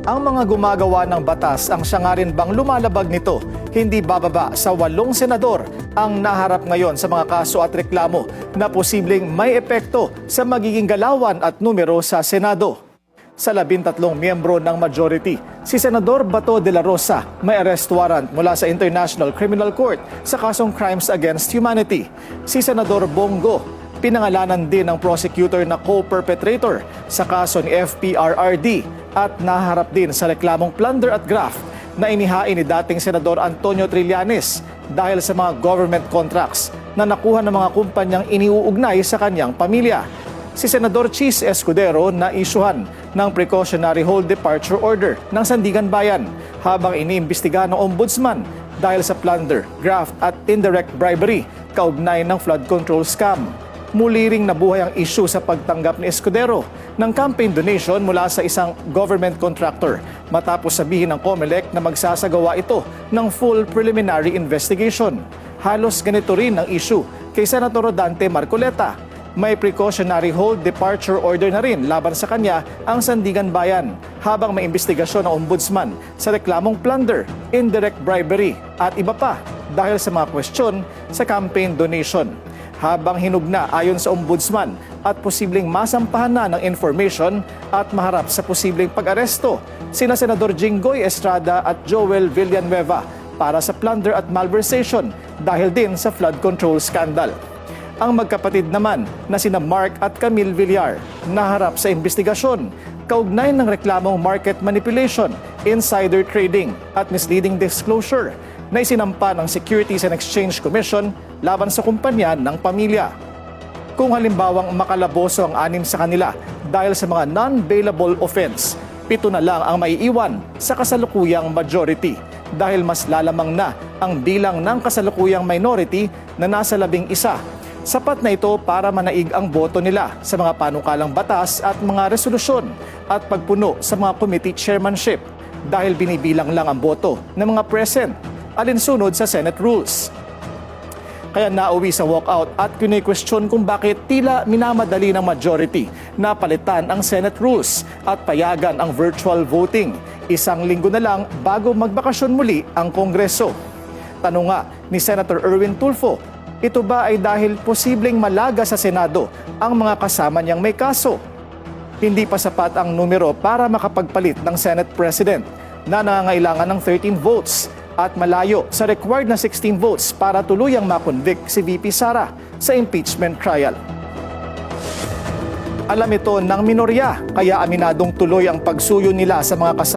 Ang mga gumagawa ng batas ang siya nga rin bang lumalabag nito, hindi bababa sa 8 senador ang naharap ngayon sa mga kaso at reklamo na posibleng may epekto sa magiging galawan at numero sa Senado. Sa 13 miyembro ng majority, si Senador Bato de la Rosa may arrest warrant mula sa International Criminal Court sa kasong Crimes Against Humanity. Si Senador Bongo, pinangalanan din ng prosecutor na co-perpetrator sa kaso ni FPRRD at naharap din sa reklamong plunder at graft na inihain ni dating Senador Antonio Trillanes dahil sa mga government contracts na nakuha ng mga kumpanyang iniuugnay sa kanyang pamilya. Si Senador Chis Escudero na isyuhan ng precautionary hold departure order ng Sandigan Bayan habang iniimbestigahan ng ombudsman dahil sa plunder, graft at indirect bribery kaugnay ng flood control scam. Muli ring nabuhay ang issue sa pagtanggap ni Escudero ng campaign donation mula sa isang government contractor matapos sabihin ng COMELEC na magsasagawa ito ng full preliminary investigation. Halos ganito rin ang issue kay Senator Rodante Marcoleta. May precautionary hold departure order na rin laban sa kanya ang Sandigan Bayan habang may investigasyon ng ombudsman sa reklamong plunder, indirect bribery at iba pa dahil sa mga kwestiyon sa campaign donation. Habang hinugna ayon sa ombudsman at posibleng masampahan na ng information at maharap sa posibleng pag-aresto sina Senador Jinggoy Estrada at Joel Villanueva para sa plunder at malversation dahil din sa flood control scandal. Ang magkapatid naman na sina Mark at Camille Villar naharap sa investigasyon kaugnay ng reklamong market manipulation, insider trading at misleading disclosure na isinampa ng Securities and Exchange Commission laban sa kumpanya ng pamilya. Kung halimbawang makalaboso ang 6 sa kanila dahil sa mga non-bailable offense, 7 na lang ang maiiwan sa kasalukuyang majority dahil mas lalamang na ang bilang ng kasalukuyang minority na nasa 11. Sapat na ito para manaig ang boto nila sa mga panukalang batas at mga resolusyon at pagpuno sa mga committee chairmanship dahil binibilang lang ang boto ng mga present alinsunod sa Senate rules. Kaya nauwi sa walkout at kini-question kung bakit tila minamadali ng majority na palitan ang Senate rules at payagan ang virtual voting. 1 linggo na lang bago magbakasyon muli ang Kongreso. Tanong nga ni Senator Erwin Tulfo, ito ba ay dahil posibleng malaga sa Senado ang mga kasama niyang may kaso? Hindi pa sapat ang numero para makapagpalit ng Senate President na nangangailangan ng 13 votes at malayo sa required na 16 votes para tuluyang makonvict si VP Sara sa impeachment trial. Alam ito ng minorya, kaya aminadong tuloy ang pagsuyo nila sa mga kasama